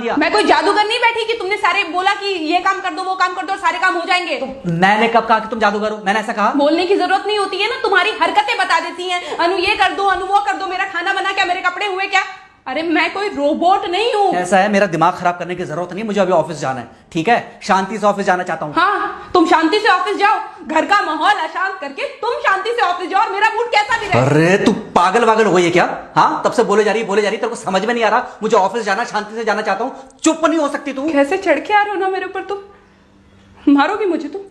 लिया। मैं कोई जादूगर नहीं बैठी कि तुमने सारे बोला कि ये काम कर दो वो काम कर दो और सारे काम हो जाएंगे। मैंने कब कहा कि तुम जादूगर हो? मैंने ऐसा कहा? बोलने की जरूरत नहीं होती है ना, तुम्हारी हरकतें बता देती हैं। अनु ये कर दो, अनु वो कर दो, मेरा खाना बना क्या, मेरे कपड़े हुए क्या। अरे मैं कोई रोबोट नहीं हूँ। ऐसा है, मेरा दिमाग खराब करने की जरूरत नहीं, मुझे अभी ऑफिस जाना है। ठीक है, शांति से ऑफिस जाना चाहता हूँ। हाँ तुम शांति से ऑफिस जाओ, घर का माहौल अशांत करके तुम शांति से ऑफिस जाओ और मेरा मूड कैसा भी रहे। अरे तू पागल वागल हो गई है क्या? हाँ, तब से बोले जा रही तेरे को समझ में नहीं आ रहा? मुझे ऑफिस जाना, शांति से जाना चाहता हूँ, चुप नहीं हो सकती तू? कैसे चढ़ के आ रहे हो ना मेरे ऊपर तुम। मारोगे मुझे? तुम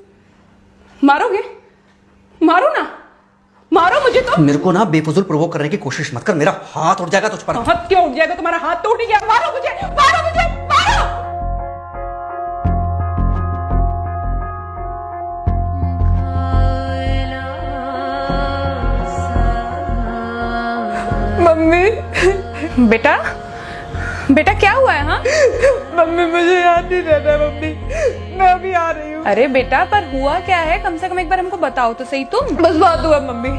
मारोगे? मारो ना, मारो मुझे। तो मेरे को ना बेफजूल प्रोवोक करने की कोशिश मत कर, मेरा हाथ उठ जाएगा तुझ पर। हाथ क्यों उठ जाएगा? तुम्हारा हाथ तो उठ गया। मारो मुझे, मारो मुझे, मारो। मम्मी। बेटा बेटा क्या हुआ है? हाँ मम्मी मुझे याद नहीं रहता मम्मी, मैं अभी आ रही हूँ। अरे बेटा पर हुआ क्या है, कम से कम एक बार हमको बताओ तो सही। तुम बस बात हुआ मम्मी,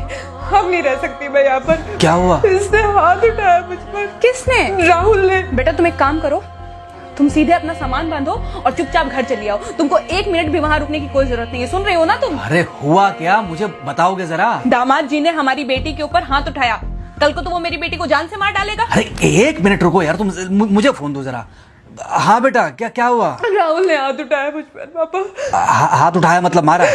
हम नहीं रह सकती मैं यहाँ पर। क्या हुआ? इसने हाथ उठाया मुझ पर। किसने? राहुल ने। बेटा तुम एक काम करो, तुम सीधे अपना सामान बांधो और चुपचाप घर चली आओ। तुमको एक मिनट भी वहाँ रुकने की कोई जरूरत नहीं है। सुन रहे हो ना तुम? अरे हुआ क्या, मुझे बताओगे जरा? दामाद जी ने हमारी बेटी के ऊपर हाथ उठाया। कल को तो वो मेरी बेटी को जान से मार डालेगा। अरे एक मिनट रुको यार, तुम मुझे फोन दो जरा। हाँ बेटा, क्या हुआ? राहुल ने हाथ उठाया मुझ पर पापा। हाथ उठाया मतलब मारा?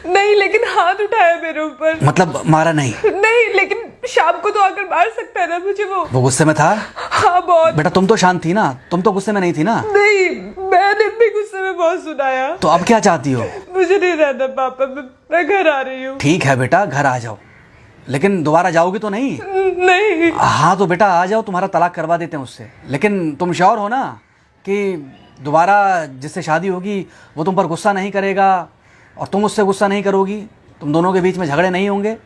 नहीं लेकिन हाथ उठाया मेरे ऊपर। मतलब मारा नहीं? नहीं लेकिन शाम को तो आकर मार सकता है ना मुझे वो गुस्से में था? हाँ बहुत। बेटा तुम तो शांत थी ना, तुम तो गुस्से में नहीं थी ना? नहीं मैंने भी गुस्से में बहुत सुनाया। तो अब क्या चाहती हो? मुझे नहीं रहना पापा, मैं घर आ रही हूँ। ठीक है बेटा, घर आ जाओ, लेकिन दोबारा जाओगी तो नहीं? नहीं। हाँ तो बेटा आ जाओ, तुम्हारा तलाक करवा देते हैं उससे। लेकिन तुम श्योर हो ना कि दोबारा जिससे शादी होगी वो तुम पर गुस्सा नहीं करेगा और तुम उससे गुस्सा नहीं करोगी, तुम दोनों के बीच में झगड़े नहीं होंगे?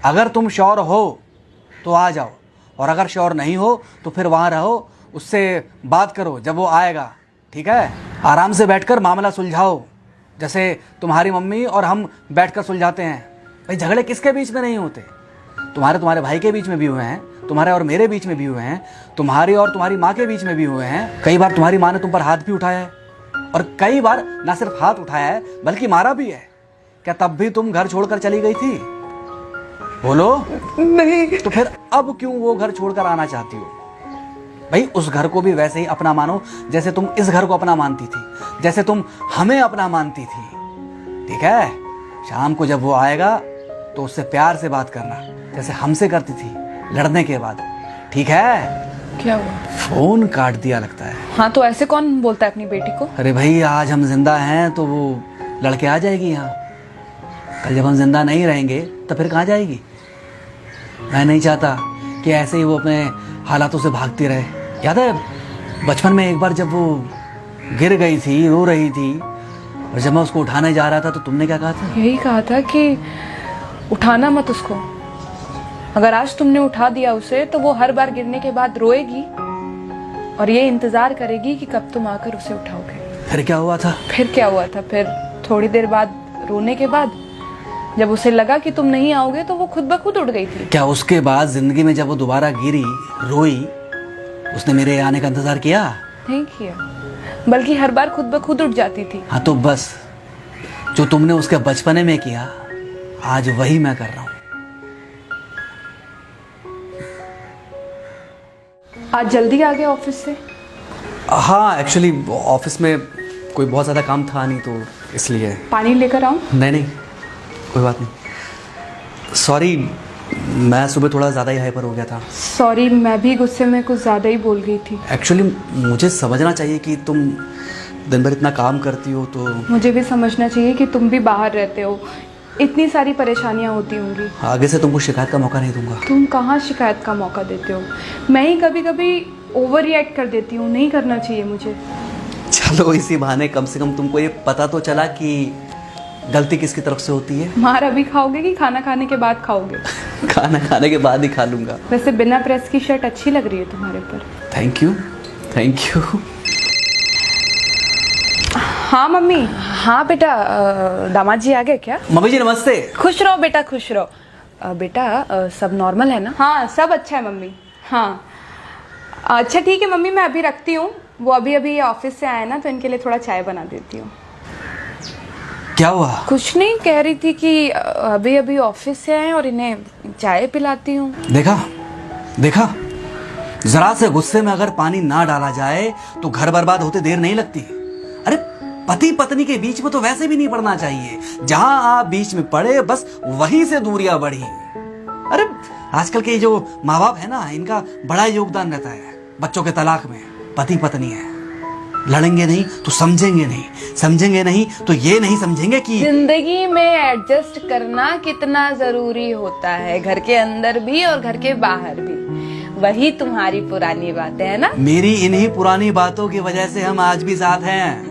अगर तुम श्योर हो तो आ जाओ, और अगर श्योर नहीं हो तो फिर वहाँ रहो, उससे बात करो जब वो आएगा। ठीक है, आराम से बैठकर मामला सुलझाओ, जैसे तुम्हारी मम्मी और हम बैठकर सुलझाते हैं। भाई झगड़े किसके बीच में नहीं होते? तुम्हारे भाई के बीच में भी हुए हैं, तुम्हारे और मेरे बीच में भी हुए हैं, तुम्हारी और तुम्हारी माँ के बीच में भी हुए हैं। कई बार तुम्हारी माँ ने तुम पर हाथ भी उठाया है, और कई बार ना सिर्फ हाथ उठाया है बल्कि मारा भी है। क्या तब भी तुम घर छोड़कर चली गई थी? बोलो। नहीं। तो फिर अब क्यों वो घर छोड़कर आना चाहती हो? भाई उस घर को भी वैसे ही अपना मानो जैसे तुम इस घर को अपना मानती थी, जैसे तुम हमें अपना मानती थी। ठीक है, शाम को जब वो आएगा तो उससे प्यार से बात करना, जैसे हमसे करती थी लड़ने के बाद। ठीक है? क्या हुआ? फोन काट दिया लगता है। हाँ तो ऐसे कौन बोलता है अपनी बेटी को? अरे भाई आज हम जिंदा हैं तो वो लड़के आ जाएगी यहाँ, कल जब हम जिंदा नहीं रहेंगे तो फिर कहाँ जाएगी? मैं नहीं चाहता कि ऐसे ही वो अपने हालातों से भागती रहे। याद है बचपन में एक बार जब वो गिर गई थी, रो रही थी, और जब मैं उसको उठाने जा रहा था तो तुमने क्या कहा था? यही कहा था कि उठाना मत उसको। अगर आज तुमने उठा दिया उसे तो वो हर बार गिरने के बाद रोएगी और ये इंतजार करेगी कि कब तुम आकर उसे उठाओगे। फिर क्या हुआ था? फिर क्या हुआ था? फिर थोड़ी देर बाद रोने के बाद जब उसे लगा कि तुम नहीं आओगे तो वो खुद ब खुद उठ गई थी। क्या उसके बाद जिंदगी में जब वो दोबारा गिरी, रोई, उसने मेरे आने का इंतजार किया? नहीं किया, बल्कि हर बार खुद ब खुद उठ जाती थी। हाँ तो बस जो तुमने उसके बचपने में किया आज वही मैं कर रहा हूँ। आज जल्दी आ गए ऑफिस से? हाँ एक्चुअली ऑफिस में कोई बहुत ज़्यादा काम था नहीं तो इसलिए। पानी लेकर आऊं? नहीं कोई बात नहीं, सॉरी मैं सुबह थोड़ा ज़्यादा ही हाइपर हो गया था। सॉरी, मैं भी गुस्से में कुछ ज़्यादा ही बोल गई थी। एक्चुअली मुझे समझना चाहिए कि तुम दिन भर इतना काम करती हो तो मुझे भी समझना चाहिए कि तुम भी बाहर रहते हो, इतनी सारी परेशानियां होती होंगी। आगे से तुमको शिकायत का मौका नहीं दूंगा। तुम कहाँ शिकायत का मौका देते हो? मैं ही कभी कभी ओवर रिएक्ट कर देती हूँ, नहीं करना चाहिए मुझे। चलो इसी बहाने कम से कम तुमको ये पता तो चला कि गलती किसकी तरफ से होती है। मार अभी खाओगे कि खाना खाने के बाद खाओगे? खाना खाने के बाद ही खा लूंगा। वैसे बिना प्रेस की शर्ट अच्छी लग रही है तुम्हारे पर। Thank you. हाँ मम्मी। हाँ बेटा, दामाद जी आ गए क्या? मम्मी जी नमस्ते। खुश रहो बेटा, खुश रहो। बेटा सब नॉर्मल है ना? हाँ सब अच्छा है मम्मी। हाँ अच्छा ठीक है मम्मी, मैं अभी रखती हूँ, वो अभी अभी ऑफिस से आए ना, तो इनके लिए थोड़ा चाय बना देती हूँ। क्या हुआ? कुछ नहीं, कह रही थी कि अभी अभी ऑफिस से आए और इन्हें चाय पिलाती हूँ। देखा देखा, जरा से गुस्से में अगर पानी ना डाला जाए तो घर बर्बाद होते देर नहीं लगती। अरे पति पत्नी के बीच में तो वैसे भी नहीं पड़ना चाहिए, जहां आप बीच में पड़े बस वहीं से दूरियां बढ़ी। अरे आजकल के जो माँ बाप है ना, इनका बड़ा योगदान रहता है बच्चों के तलाक में। पति पत्नी है, लड़ेंगे नहीं तो समझेंगे नहीं, समझेंगे नहीं तो ये नहीं समझेंगे कि जिंदगी में एडजस्ट करना कितना जरूरी होता है, घर के अंदर भी और घर के बाहर भी। वही तुम्हारी पुरानी बातें है ना। मेरी इन्हीं पुरानी बातों की वजह से हम आज भी साथ हैं।